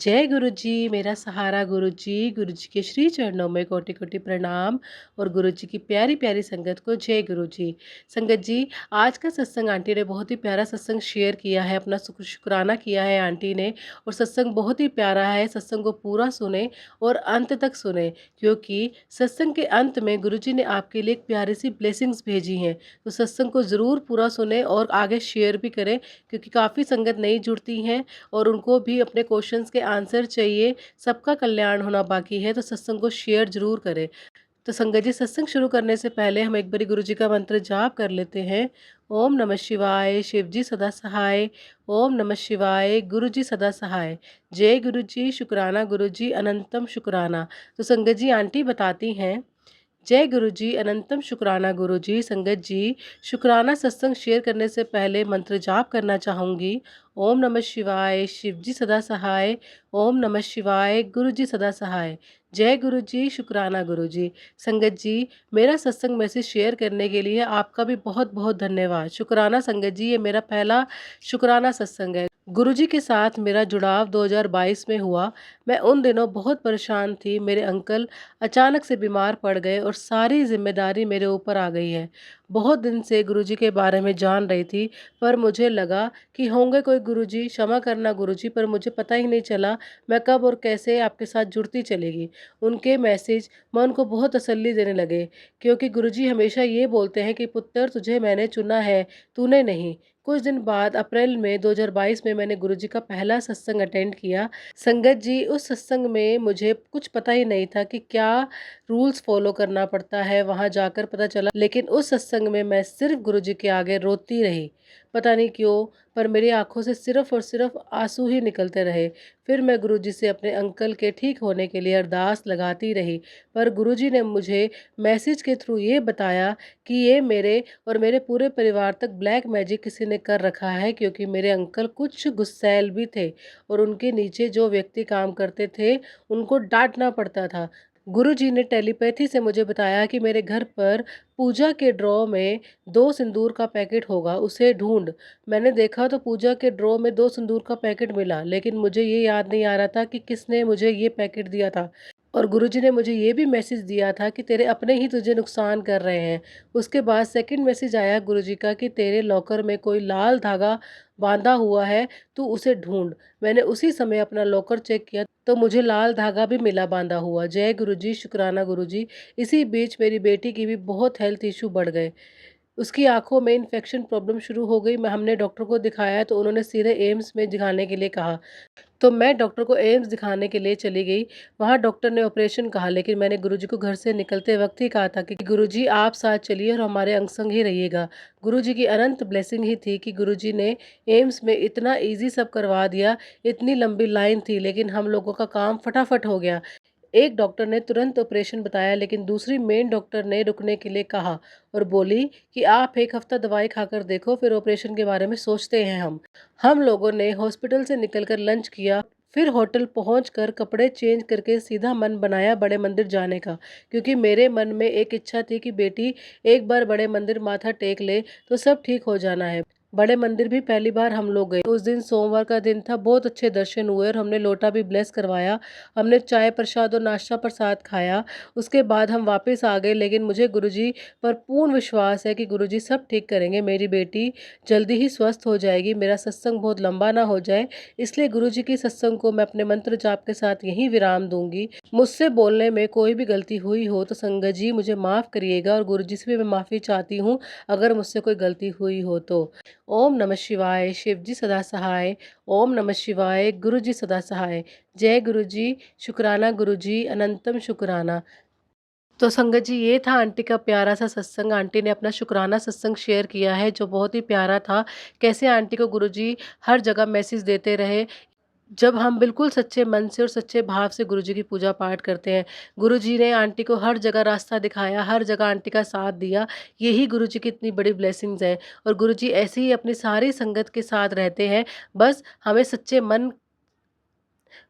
जय गुरु जी, मेरा सहारा गुरु जी के श्री चरणों में कोटि-कोटि प्रणाम और गुरु जी की प्यारी-प्यारी संगत को जय गुरु जी। संगत जी, आज का सत्संग आंटी ने बहुत ही प्यारा सत्संग शेयर किया है, अपना शुक्राना किया है आंटी ने और सत्संग बहुत ही प्यारा है। सत्संग को पूरा सुने और अंत तक सुने क्योंकि सत्संग के अंत में गुरु जी ने आपके लिए एक प्यारी-सी ब्लेसिंग्स भेजी हैं। तो सत्संग को ज़रूर पूरा सुनें और आगे शेयर भी करें क्योंकि काफ़ी संगत नई जुड़ती हैं और उनको भी अपने क्वेश्चंस के आंसर चाहिए। सबका कल्याण होना बाकी है तो सत्संग को शेयर ज़रूर करें। तो संगत जी, सत्संग शुरू करने से पहले हम एक बारी गुरु जी का मंत्र जाप कर लेते हैं। ओम नमः शिवाय, शिव जी सदा सहाय। ओम नमः शिवाय, गुरु जी सदा सहाय। जय गुरु जी, शुक्राना गुरु जी, अनंतम शुक्राना। तो संगत जी, आंटी बताती हैं, जय गुरु जी, अनंतम शुक्राना गुरु जी। संगत जी, शुक्राना सत्संग शेयर करने से पहले मंत्र जाप करना चाहूँगी। ओम नमः शिवाय, शिव जी सदा सहाय। ओम नमः शिवाय, गुरु जी सदा सहाय। जय गुरु जी, शुक्राना गुरु जी। संगत जी, मेरा सत्संग मैसेज शेयर करने के लिए आपका भी बहुत बहुत धन्यवाद। शुक्राना संगत जी, ये मेरा पहला शुक्राना सत्संग है। गुरु जी के साथ मेरा जुड़ाव 2022 में हुआ। मैं उन दिनों बहुत परेशान थी। मेरे अंकल अचानक से बीमार पड़ गए और सारी जिम्मेदारी मेरे ऊपर आ गई है। बहुत दिन से गुरुजी के बारे में जान रही थी, पर मुझे लगा कि होंगे कोई गुरुजी, क्षमा करना गुरुजी, पर मुझे पता ही नहीं चला मैं कब और कैसे आपके साथ जुड़ती चलेगी। उनके मैसेज मन को बहुत तसल्ली देने लगे क्योंकि गुरुजी हमेशा ये बोलते हैं कि पुत्र, तुझे मैंने चुना है, तूने नहीं। कुछ दिन बाद अप्रैल में 2022 में मैंने गुरुजी का पहला सत्संग अटेंड किया। संगत जी, उस सत्संग में मुझे कुछ पता ही नहीं था कि क्या रूल्स फॉलो करना पड़ता है, वहाँ जाकर पता चला। लेकिन उस सत्संग में मैं सिर्फ गुरुजी के आगे रोती रही। पता नहीं क्यों, पर मेरी आंखों से सिर्फ और सिर्फ आंसू ही निकलते रहे। फिर मैं गुरुजी से अपने अंकल के ठीक होने के लिए अरदास लगाती रही, पर गुरुजी ने मुझे मैसेज के थ्रू ये बताया कि ये मेरे और मेरे पूरे परिवार तक ब्लैक मैजिक किसी ने कर रखा है क्योंकि मेरे अंकल कुछ गुस्सैल भी थे और उनके नीचे जो व्यक्ति काम करते थे उनको डांटना पड़ता था। गुरुजी ने टेलीपैथी से मुझे बताया कि मेरे घर पर पूजा के ड्रॉ में 2 सिंदूर का पैकेट होगा, उसे ढूंढ। मैंने देखा तो पूजा के ड्रॉ में 2 सिंदूर का पैकेट मिला, लेकिन मुझे ये याद नहीं आ रहा था कि किसने मुझे ये पैकेट दिया था। और गुरुजी ने मुझे ये भी मैसेज दिया था कि तेरे अपने ही तुझे नुकसान कर रहे हैं। उसके बाद सेकंड मैसेज आया गुरुजी का कि तेरे लॉकर में कोई लाल धागा बांधा हुआ है, तू उसे ढूंढ। मैंने उसी समय अपना लॉकर चेक किया तो मुझे लाल धागा भी मिला बांधा हुआ। जय गुरुजी, शुक्राना गुरुजी। इसी बीच मेरी बेटी की भी बहुत हेल्थ इशू बढ़ गए। उसकी आंखों में इन्फेक्शन प्रॉब्लम शुरू हो गई। मैं हमने डॉक्टर को दिखाया तो उन्होंने सीधे एम्स में दिखाने के लिए कहा। तो मैं डॉक्टर को एम्स दिखाने के लिए चली गई। वहाँ डॉक्टर ने ऑपरेशन कहा, लेकिन मैंने गुरुजी को घर से निकलते वक्त ही कहा था कि गुरुजी आप साथ चलिए और हमारे अंग संग ही रहिएगा। गुरुजी की अनंत ब्लेसिंग ही थी कि गुरुजी ने एम्स में इतना ईज़ी सब करवा दिया। इतनी लंबी लाइन थी लेकिन हम लोगों का काम फटाफट हो गया। एक डॉक्टर ने तुरंत ऑपरेशन बताया लेकिन दूसरी मेन डॉक्टर ने रुकने के लिए कहा और बोली कि आप 1 हफ्ता दवाई खाकर देखो, फिर ऑपरेशन के बारे में सोचते हैं हम। हम लोगों ने हॉस्पिटल से निकलकर लंच किया, फिर होटल पहुंचकर कपड़े चेंज करके सीधा मन बनाया बड़े मंदिर जाने का, क्योंकि मेरे मन में एक इच्छा थी कि बेटी एक बार बड़े मंदिर माथा टेक ले तो सब ठीक हो जाना है। बड़े मंदिर भी पहली बार हम लोग गए। उस दिन सोमवार का दिन था, बहुत अच्छे दर्शन हुए और हमने लोटा भी ब्लेस करवाया। हमने चाय प्रसाद और नाश्ता प्रसाद खाया। उसके बाद हम वापस आ गए, लेकिन मुझे गुरुजी पर पूर्ण विश्वास है कि गुरुजी सब ठीक करेंगे। मेरी बेटी जल्दी ही स्वस्थ हो जाएगी। मेरा सत्संग बहुत लंबा ना हो जाए, इसलिए गुरुजी की सत्संग को मैं अपने मंत्र जाप के साथ यहीं विराम दूंगी। मुझसे बोलने में कोई भी गलती हुई हो तो संगत जी मुझे माफ़ करिएगा और गुरुजी से भी मैं माफ़ी चाहती हूँ अगर मुझसे कोई गलती हुई हो तो। ओम नमः शिवाय, शिव जी सदा सहाय। ओम नमः शिवाय, गुरु जी सदा सहाय। जय गुरु जी, शुक्राना गुरु जी, अनंतम शुक्राना। तो संगत जी, ये था आंटी का प्यारा सा सत्संग। आंटी ने अपना शुक्राना सत्संग शेयर किया है जो बहुत ही प्यारा था। कैसे आंटी को गुरुजी हर जगह मैसेज देते रहे। जब हम बिल्कुल सच्चे मन से और सच्चे भाव से गुरुजी की पूजा पाठ करते हैं, गुरुजी ने आंटी को हर जगह रास्ता दिखाया, हर जगह आंटी का साथ दिया। यही गुरुजी की इतनी बड़ी ब्लेसिंग्स है और गुरुजी ऐसे ही अपनी सारी संगत के साथ रहते हैं। बस हमें सच्चे मन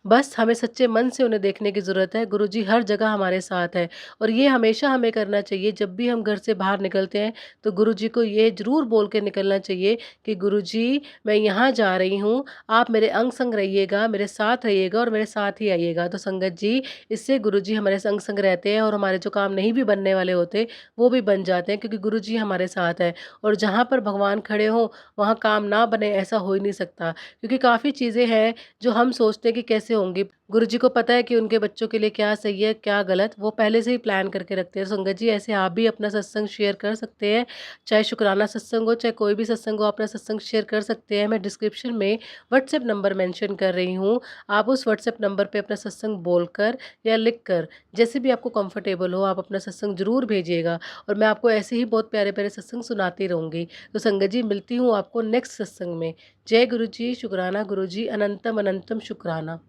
बस हमें सच्चे मन से उन्हें देखने की ज़रूरत है। गुरुजी हर जगह हमारे साथ है और ये हमेशा हमें करना चाहिए। जब भी हम घर से बाहर निकलते हैं, तो गुरुजी को ये ज़रूर बोल के निकलना चाहिए कि गुरुजी, मैं यहाँ जा रही हूँ, आप मेरे अंग-संग रहिएगा, मेरे साथ रहिएगा और मेरे साथ ही आइएगा। तो संगत जी, इससे गुरुजी हमारे संग-संग रहते हैं और हमारे जो काम नहीं भी बनने वाले होते, वो भी बन जाते हैं, क्योंकि गुरुजी हमारे साथ हैं। और जहाँ पर भगवान खड़े हों, वहाँ काम ना बने, ऐसा हो ही नहीं सकता। क्योंकि काफ़ी चीज़ें हैं जो हम सोचते हैं कि कैसे होंगी। गुरुजी को पता है कि उनके बच्चों के लिए क्या सही है, क्या गलत, वो पहले से ही प्लान करके रखते हैं। संगत जी, ऐसे आप भी अपना सत्संग शेयर कर सकते हैं, चाहे शुक्राना सत्संग हो, चाहे कोई भी सत्संग हो, अपना सत्संग शेयर कर सकते हैं। मैं डिस्क्रिप्शन में व्हाट्सएप नंबर मेंशन कर रही हूँ। आप उस व्हाट्सएप नंबर पे अपना सत्संग बोलकर या लिखकर, जैसे भी आपको कंफर्टेबल हो, आप अपना सत्संग ज़रूर भेजिएगा और मैं आपको ऐसे ही बहुत प्यारे-प्यारे सत्संग सुनाती रहूँगी। तो संगत जी, मिलती हूँ आपको नेक्स्ट सत्संग में। जय गुरु जी, शुक्राना गुरु जी, अनंतम अनंतम शुक्राना।